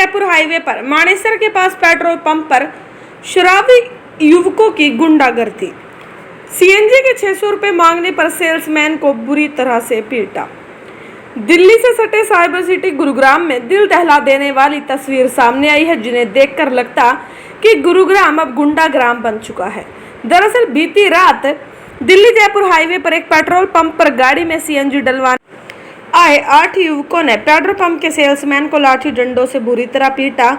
Jaipur highway पर मानेसर के पास petrol pump पर शराबी युवकों की गुंडागर्दी। सीएनजी के 600 रुपए मांगने पर सेल्समैन को बुरी तरह से पीटा। दिल्ली से सटे साइबर सिटी गुरुग्राम में दिल दहला देने वाली तस्वीर सामने आई है, जिन्हें देखकर लगता कि गुरुग्राम अब गुंडाग्राम बन चुका है। दरअसल बीती रात दिल्ली जयपुर हाईवे पर एक पेट्रोल पंप पर गाड़ी में सीएनजी डलवाने आए 8 युवकों ने पेट्रोल पंप के सेल्समैन को लाठी डंडों से बुरी तरह पीटा।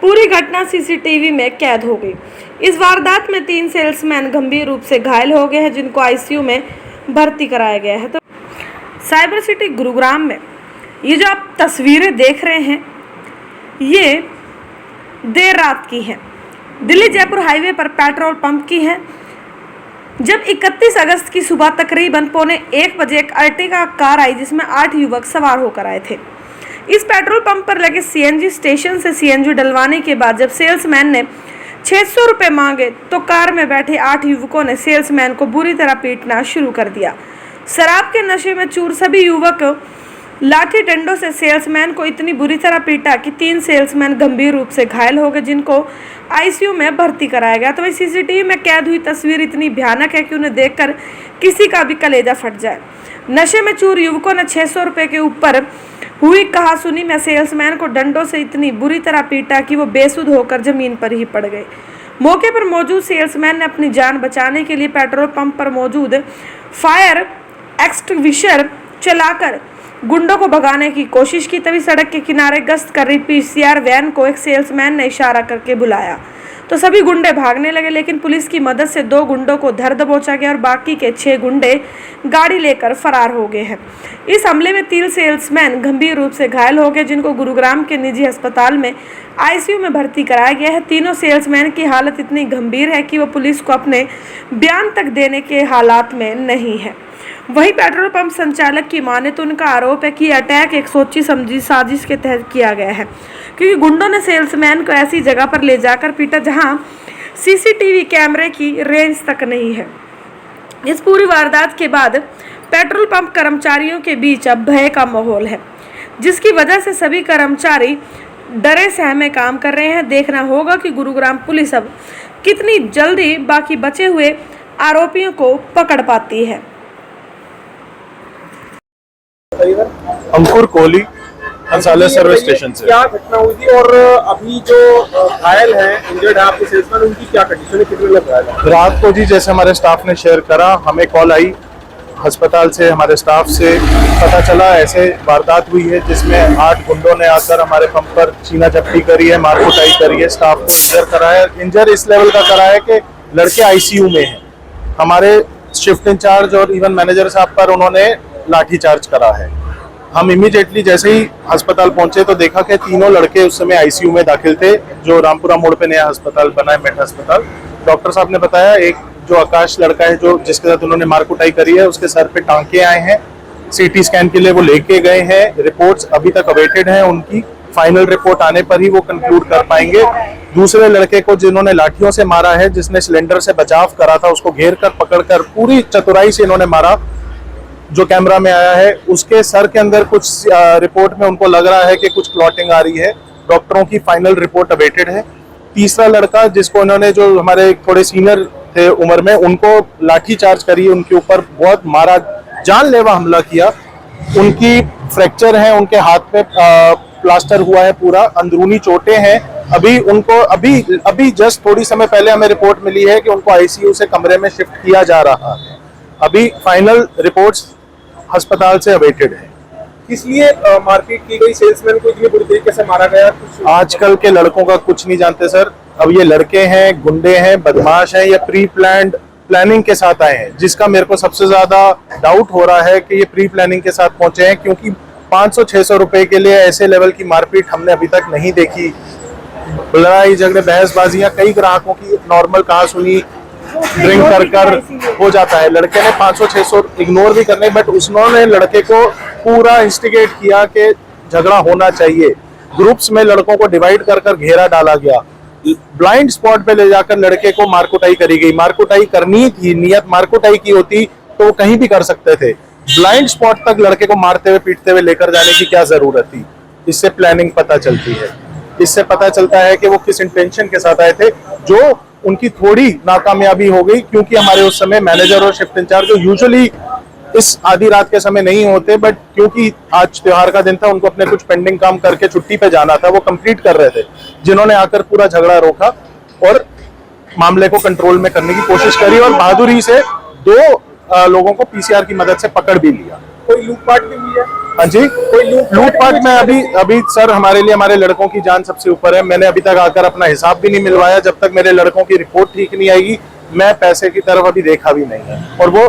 पूरी घटना सीसीटीवी में कैद हो गई। इस वारदात में 3 सेल्समैन गंभीर रूप से घायल हो गए हैं, जिनको आईसीयू में भर्ती कराया गया है। तो साइबर सिटी गुरुग्राम में ये जो आप तस्वीरें देख रहे हैं, ये देर रात की हैं। दिल्ली जयपुर हाईवे पर पेट्रोल पंप की है, जब 31 अगस्त की सुबह तकरीबन 1:15 बजे एक अर्टिगा कार आई, जिसमें 8 युवक सवार होकर आए थे। इस पेट्रोल पंप पर लगे सीएनजी स्टेशन से सीएनजी डलवाने के बाद जब सेल्समैन ने 600 रुपये मांगे तो कार में बैठे 8 युवकों ने सेल्समैन को बुरी तरह पीटना शुरू कर दिया। शराब के नशे में चूर सभी युवक लाठी डंडों से सेल्समैन को इतनी बुरी तरह पीटा कि 3 सेल्समैन गंभीर रूप से घायल हो गए, जिनको आईसीयू में भर्ती कराया गया। तो वही सीसीटीवी में कैद हुई तस्वीर इतनी भयानक है कि उन्हें देखकर किसी का भी कलेजा फट जाए। नशे में चूर युवकों ने 600 रुपये के ऊपर हुई कहासुनी में सेल्समैन को डंडों से इतनी बुरी तरह पीटा कि वो बेसुध होकर जमीन पर ही पड़ गए। मौके पर मौजूद सेल्समैन ने अपनी जान बचाने के लिए पेट्रोल पंप पर मौजूद फायर एक्सटिंग्विशर चलाकर गुंडों को भगाने की कोशिश की। तभी सड़क के किनारे गश्त कर रही पीसीआर वैन को एक सेल्समैन ने इशारा करके बुलाया तो सभी गुंडे भागने लगे, लेकिन पुलिस की मदद से 2 गुंडों को धर दबोचा गया और बाकी के 6 गुंडे गाड़ी लेकर फरार हो गए हैं। इस हमले में 3 सेल्समैन गंभीर रूप से घायल हो गए, जिनको गुरुग्राम के निजी अस्पताल में आईसीयू में भर्ती कराया गया है। तीनों सेल्समैन की हालत इतनी गंभीर है कि वो पुलिस को अपने बयान तक देने के हालात में नहीं है। वहीं पेट्रोल पंप संचालक की माने तो उनका आरोप है कि अटैक एक सोची समझी साजिश के तहत किया गया है, क्योंकि गुंडों ने सेल्समैन को ऐसी जगह पर ले जाकर पीटा जहां सीसीटीवी कैमरे की रेंज तक नहीं है। इस पूरी वारदात के बाद पेट्रोल पंप कर्मचारियों के बीच अब भय का माहौल है, जिसकी वजह से सभी कर्मचारी डरे सहमे काम कर रहे हैं। देखना होगा कि गुरुग्राम पुलिस अब कितनी जल्दी बाकी बचे हुए आरोपियों को पकड़ पाती है। अंकुर कोहली हंसाला सर्विस स्टेशन से। क्या घटना हुई थी और अभी जो घायल है, इंजर्ड है आपके सेल्समैन, उनकी क्या कंडीशन है, कितने लोग घायल हैं? रात को जी जैसे हमारे स्टाफ ने शेयर करा, हमें कॉल आई अस्पताल से, हमारे स्टाफ से पता चला ऐसे वारदात हुई है जिसमें 8 गुंडों ने आकर हमारे पंप पर छीना झपटी करी है, मारकुटाई करी है, स्टाफ को इंजर करा है। इंजर इस लेवल का करा है कि लड़के आईसीयू में हैं। हमारे शिफ्ट इंचार्ज और इवन मैनेजर साहब पर उन्होंने लाठी चार्ज करा है। हम इमीडिएटली जैसे ही अस्पताल पहुंचे तो देखा कि 3 लड़के उस समय आईसीयू में दाखिल थे, जो रामपुरा मोड़ पे नया अस्पताल बना है, मेट अस्पताल। डॉक्टर साहब ने बताया एक जो आकाश लड़का है जो जिसके साथ उन्होंने मारकुटाई करी है, उसके सर पे टांके आए हैं, सीटी स्कैन के लिए वो लेके गए हैं। रिपोर्ट्स अभी तक अवेटेड हैं, उनकी फाइनल रिपोर्ट आने पर ही वो कंक्लूड कर पाएंगे। दूसरे लड़के को जिन्होंने लाठियों से मारा है, जिसने सिलेंडर से बचाव करा था, उसको घेर कर पकड़कर पूरी चतुराई से इन्होंने मारा, जो कैमरा में आया है। उसके सर के अंदर कुछ रिपोर्ट में उनको लग रहा है कि कुछ क्लॉटिंग आ रही है। डॉक्टरों की फाइनल रिपोर्ट अवेटेड है। तीसरा लड़का जिसको उन्होंने, जो हमारे थोड़े सीनियर थे उम्र में, उनको लाठी चार्ज करी, उनके ऊपर बहुत मारा, जानलेवा हमला किया। उनकी फ्रैक्चर है, उनके हाथ पे प्लास्टर हुआ है, पूरा अंदरूनी चोटें हैं। अभी उनको अभी जस्ट थोड़ी समय पहले हमें रिपोर्ट मिली है कि उनको आईसीयू से कमरे में शिफ्ट किया जा रहा है। अभी फाइनल रिपोर्ट्स अस्पताल से अवेटेड है। इसलिए मारपीट की गई, सेल्समैन को इतनी बुरी तरीके से मारा गया? कुछ आजकल के लड़कों का कुछ नहीं जानते सर। अब ये लड़के हैं, गुंडे हैं, बदमाश हैं, या प्री प्लानिंग के साथ आए हैं, जिसका मेरे को सबसे ज्यादा डाउट हो रहा है कि ये प्री प्लानिंग के साथ पहुंचे हैं, क्योंकि 500-600 रुपए के लिए ऐसे लेवल की मारपीट हमने अभी तक नहीं देखी। लड़ाई झगड़े, बहसबाजियां, कई ग्राहकों की नॉर्मल कहासुनी ड्रिंक कर हो जाता है। लड़के ने 500-600 इग्नोर भी करने, बट उसने लड़के को पूरा इंस्टिगेट किया कि झगड़ा होना चाहिए। ग्रुप्स में लड़कों को डिवाइड कर घेरा डाला गया। ब्लाइंड स्पॉट पे ले जाकर लड़के को मारकुटाई करी गई। मारकुटाई करनी थी, नियत मारकुटाई की होती तो कहीं भी कर सकते थे। ब्लाइंड स्पॉट तक लड़के को मारते हुए पीटते हुए लेकर जाने की क्या जरूरत थी? इससे प्लानिंग पता चलती है। इससे पता चलता है कि वो किस इंटेंशन के साथ आए थे, जो उनकी थोड़ी नाकामयाबी हो गई, क्योंकि हमारे उस समय मैनेजर और शिफ्ट इंचार्ज जो यूजुअली इस आधी रात के समय नहीं होते, बट क्योंकि आज त्योहार का दिन था, उनको अपने कुछ पेंडिंग काम करके छुट्टी पे जाना था, वो कंप्लीट कर रहे थे, जिन्होंने आकर पूरा झगड़ा रोका और मामले को कंट्रोल में करने की कोशिश करी और बहादुरी से 2 लोगों को पीसीआर की मदद से पकड़ भी लिया। कोई लूटपाट भी हुई है? हाँ जी, कोई लूटपाट में अभी सर, हमारे लिए हमारे लड़कों की जान सबसे ऊपर है। मैंने अभी तक आकर अपना हिसाब भी नहीं मिलवाया। जब तक मेरे लड़कों की रिपोर्ट ठीक नहीं आएगी, मैं पैसे की तरफ अभी देखा भी नहीं है, और वो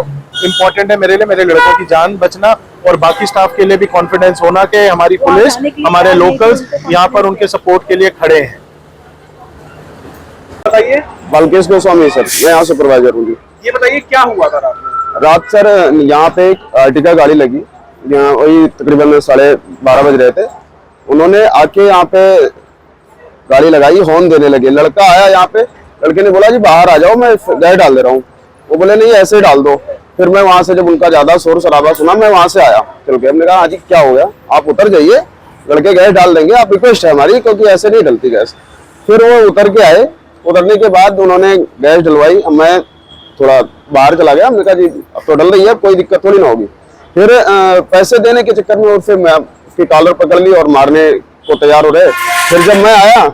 इम्पोर्टेंट है मेरे लिए, मेरे लड़कों की जान बचना और बाकी स्टाफ के लिए भी कॉन्फिडेंस होना कि हमारी पुलिस, हमारे लोकल्स यहाँ पर उनके सपोर्ट के लिए खड़े हैं। बताइए। बालकेश गोस्वामी सर, मैं यहाँ सुपरवाइजर हूँ। ये बताइए क्या हुआ था रात में? रात सर यहाँ पे एक अर्टिगा गाड़ी लगी, यहाँ वही तकरीबन 12:30 बज रहे थे। उन्होंने आके यहाँ पे गाड़ी लगाई, हॉर्न देने लगे। लड़का आया यहाँ पे, लड़के ने बोला जी बाहर आ जाओ, मैं गैस डाल दे रहा हूँ। वो बोले नहीं ऐसे ही डाल दो। फिर मैं वहां से जब उनका ज्यादा शोर शराबा सुना, मैं वहां से आया चल के। हमने कहा हाँ जी क्या हो गया, आप उतर जाइए, लड़के गैस डाल देंगे, आप रिक्वेस्ट है हमारी, क्योंकि ऐसे नहीं डलती गैस। फिर वो उतर के आए, उतरने के बाद उन्होंने गैस डलवाई। मैं थोड़ा बाहर चला गया, हमने कहा जी अब तो डल रही है, कोई दिक्कत थोड़ी ना होगी। फिर पैसे देने के चक्कर में और फिर मैं उसकी कॉलर पकड़ ली और मारने को तैयार हो रहे। फिर जब मैं आया,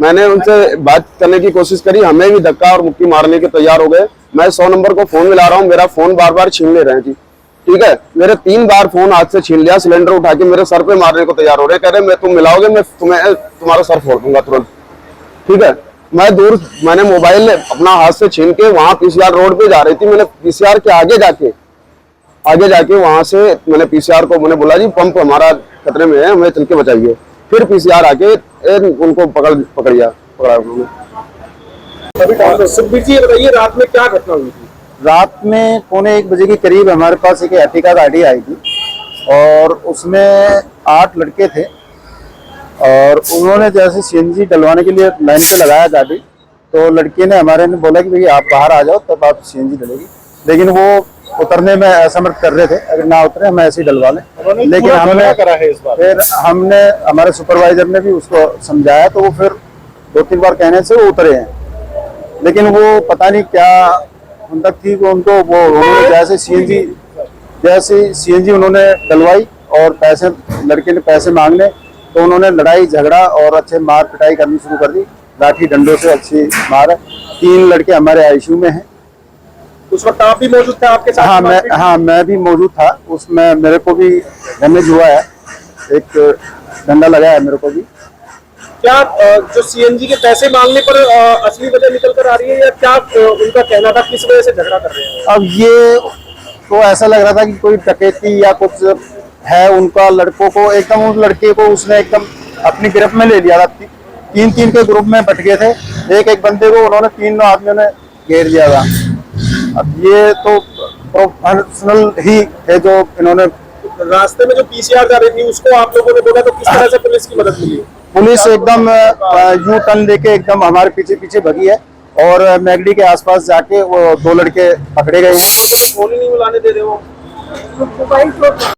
मैंने उनसे बात करने की कोशिश करी, हमें भी धक्का और मुक्की मारने के तैयार हो गए। मैं 100 नंबर को फोन मिला रहा हूँ, मेरा फोन बार बार छीन ले रहे हैं जी, ठीक है। मेरे 3 बार फोन हाथ से छीन लिया, सिलेंडर उठा के मेरे सर पे मारने को तैयार हो रहे, कह रहे मैं तुम मिलाओगे मैं तुम्हारा सर फोड़ दूंगा तुरंत, ठीक है। मैंने मोबाइल अपना हाथ से छीन के वहां पीसीआर रोड पे जा रही थी। मैंने पीसीआर के आगे जाके वहां से मैंने पीसीआर को मैंने बोला जी पंप हमारा खतरे में है, हमें चल के बचाइए। फिर पीसीआर आके उनको पकड़ा उन्होंने। सुखबीर जी बताइए रात में क्या घटना हुई थी? रात में 1:45 बजे के करीब हमारे पास एक अर्टिगा गाड़ी आई थी और उसमें 8 लड़के थे, और उन्होंने जैसे सीएनजी डलवाने के लिए लाइन पे लगाया गाड़ी, तो लड़के ने हमारे ने बोला कि भैया आप बाहर आ जाओ तब आप सीएनजी डलेगी, लेकिन वो उतरने में असमर्थ कर रहे थे, अगर ना उतरे हम ऐसे ही डलवा लें। लेकिन हमने हमारे सुपरवाइजर ने भी उसको समझाया, तो वो फिर 2-3 बार कहने से वो उतरे हैं, लेकिन वो पता नहीं क्या हुंदक थी वो उनको, वो उन्होंने जैसे सीएनजी उन्होंने डलवाई और लड़के ने पैसे मांगने, तो उन्होंने लड़ाई झगड़ा और अच्छे मार पिटाई करनी शुरू कर दी, लाठी डंडों से अच्छी मार। 3 लड़के हमारे आईसीयू में हैं। उस वक्त आप भी मौजूद थे आपके साथ? हाँ, मैं भी मौजूद था उसमें, मेरे को भी डैमेज हुआ है, एक डंडा लगा है मेरे को भी। क्या जो सीएनजी के पैसे मांगने पर असली वजह निकल कर आ रही है, या क्या उनका कहना था, किस वजह से झगड़ा कर रहे हैं? अब ये तो ऐसा लग रहा था कि कोई डकैती या कुछ है उनका। लड़कों को एकदम, उस लड़के को उसने एकदम अपनी गिरफ्त में ले लिया था। 3-3 के ग्रुप में बट गए थे, एक बंदे को उन्होंने 3 आदमियों ने घेर दिया था। अब ये तो प्रोफेशनल ही है जो इन्होंने। रास्ते में जो पीसीआर जा रही थी उसको आप लोगों ने बोला, तो किस तरह से पुलिस की मदद मिली? पुलिस एकदम यू टर्न लेके एकदम हमारे पीछे भगी है, और मैगडी के आसपास जाके वो 2 लड़के पकड़े गए हैं। फोन ही नहीं मिलाने दे रहे हो?